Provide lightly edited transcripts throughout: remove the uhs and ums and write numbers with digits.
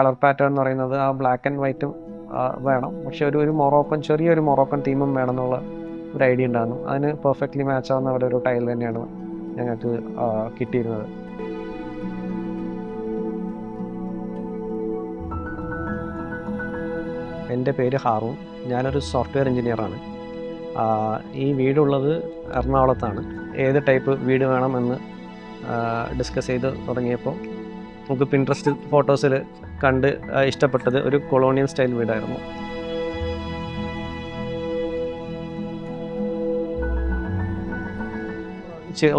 Colour pattern എന്ന് പറയുന്നത് ആ ബ്ലാക്ക് ആൻഡ് വൈറ്റും വേണം, പക്ഷെ ഒരു മൊറോക്കൻ, ചെറിയൊരു മൊറോക്കൻ തീമും വേണം എന്നുള്ള ഒരു ഐഡിയ ഉണ്ടായിരുന്നു. അതിന് പെർഫെക്റ്റ്ലി മാച്ച് ആവുന്ന ഒരു ടൈൽ തന്നെയാണ് ഞങ്ങൾക്ക് കിട്ടിയിരുന്നത്. എൻ്റെ പേര് ഹാറൂൺ, ഞാനൊരു സോഫ്റ്റ്വെയർ എഞ്ചിനീയറാണ്. ഈ വീടുള്ളത് എറണാകുളത്താണ്. ഏത് ടൈപ്പ് വീട് വേണമെന്ന് ഡിസ്കസ് ചെയ്ത് തുടങ്ങിയപ്പോൾ നമുക്ക് പിൻട്രസ്റ്റ് ഫോട്ടോസിൽ കണ്ട് ഇഷ്ടപ്പെട്ടത് ഒരു കൊളോണിയൽ സ്റ്റൈൽ വീടായിരുന്നു.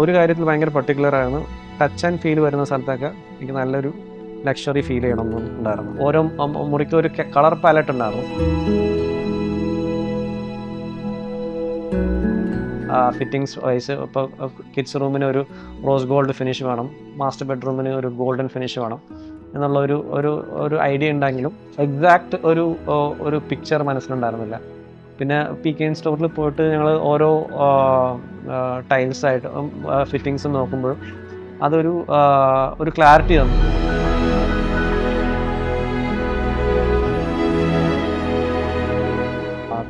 ഒരു കാര്യത്തിൽ ഭയങ്കര പർട്ടിക്കുലറായിരുന്നു. ടച്ച് ആൻഡ് ഫീൽ വരുന്ന സ്ഥലത്തൊക്കെ എനിക്ക് നല്ലൊരു ലക്ഷറി ഫീൽ ചെയ്യണമെന്നുണ്ടായിരുന്നു. ഓരോ മുറിക്കും ഒരു കളർ പാലറ്റ് ഉണ്ടായിരുന്നു. ഫിറ്റിങ്സ് വൈസ് ഇപ്പോൾ കിഡ്സ് റൂമിന് ഒരു റോസ് ഗോൾഡ് ഫിനിഷ് വേണം, മാസ്റ്റർ ബെഡ്റൂമിന് ഒരു ഗോൾഡൻ ഫിനിഷ് വേണം എന്നുള്ള ഒരു ഐഡിയ ഉണ്ടെങ്കിലും എക്സാക്റ്റ് ഒരു പിക്ചർ മനസ്സിലുണ്ടായിരുന്നില്ല. പിന്നെ PK സ്റ്റോറിൽ പോയിട്ട് ഞങ്ങൾ ഓരോ ടൈൽസായിട്ട് ഫിറ്റിങ്സ് നോക്കുമ്പോഴും ഒരു ക്ലാരിറ്റി തന്നു.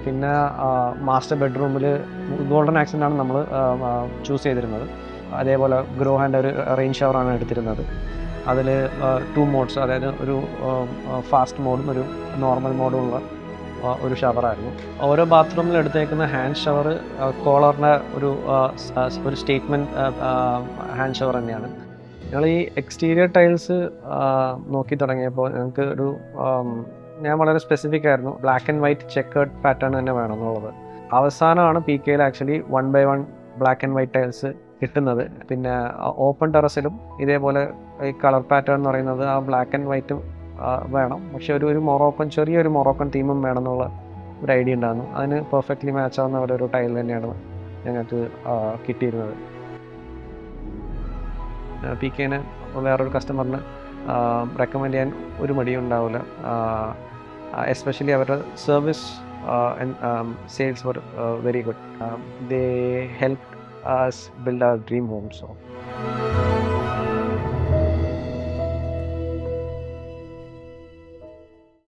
പിന്നെ മാസ്റ്റർ ബെഡ്റൂമിൽ ഗോൾഡൻ ആക്സൻ്റാണ് നമ്മൾ ചൂസ് ചെയ്തിരുന്നത്. അതേപോലെ ഗ്രോ ഹാൻഡ് ഒരു റെയിൻ ഷവറാണ് എടുത്തിരുന്നത്. അതിൽ 2 മോഡ്സ്, അതായത് ഒരു ഫാസ്റ്റ് മോഡും ഒരു നോർമൽ മോഡും ഉള്ള ഒരു ഷവറായിരുന്നു. ഓരോ ബാത്റൂമിൽ എടുത്തേക്കുന്ന ഹാൻഡ് ഷവർ കോളറിൻ്റെ ഒരു സ്റ്റേറ്റ്മെൻറ്റ് ഹാൻഡ് ഷവർ തന്നെയാണ്. ഞങ്ങൾ ഈ എക്സ്റ്റീരിയർ ടൈൽസ് നോക്കി തുടങ്ങിയപ്പോൾ ഞങ്ങൾക്ക് ഞാൻ വളരെ സ്പെസിഫിക് ആയിരുന്നു, black and white chequered pattern തന്നെ വേണം എന്നുള്ളത്. അവസാനമാണ് PKയിൽ actually 1 by 1 black and white tiles കിട്ടുന്നത്. പിന്നെ ഓപ്പൺ ടെറസിലും ഇതേപോലെ ഈ കളർ പാറ്റേൺ എന്ന് പറയുന്നത് ആ ബ്ലാക്ക് ആൻഡ് വൈറ്റും വേണം, പക്ഷെ ചെറിയൊരു മൊറോക്കൻ തീമും വേണം എന്നുള്ള ഒരു ഐഡിയ ഉണ്ടായിരുന്നു. അതിന് പെർഫെക്റ്റ്ലി മാച്ച് ആവുന്ന ഒരു ടൈൽ തന്നെയാണ് ഞങ്ങൾക്ക് കിട്ടിയിരുന്നത്. PKനെ വേറൊരു കസ്റ്റമറിന് റെക്കമെൻഡ് ചെയ്യാൻ ഒരു മടിയും ഉണ്ടാവില്ല. എസ്പെഷ്യലി അവരുടെ service and sales were very good. They helped us build our dream home. So